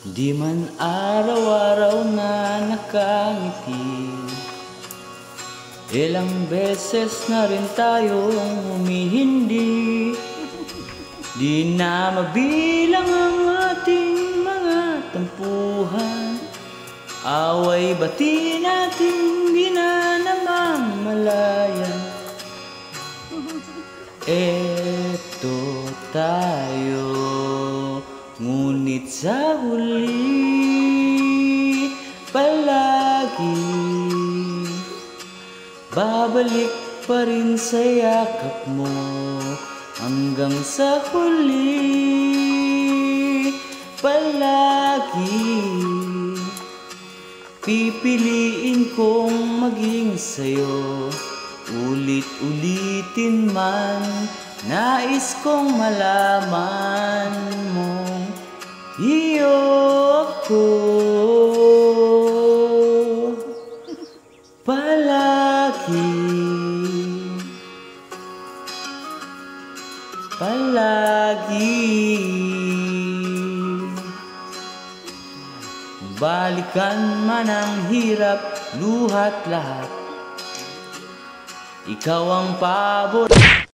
Di man araw-araw na nakangiti, ilang beses na rin tayong humihindi. Di na mabilang ang ating mga tampuhan, away bati natin di na namamalayan. Eto tayo, ngunit sa huli palagi babalik pa rin sa yakap mo. Hanggang sa huli palagi pipiliin kong maging sa'yo. Ulit-ulitin man, nais kong malaman mong iyo ako palagi, palagi. Balikan man ang hirap, luhat lahat, ikaw ang pabor.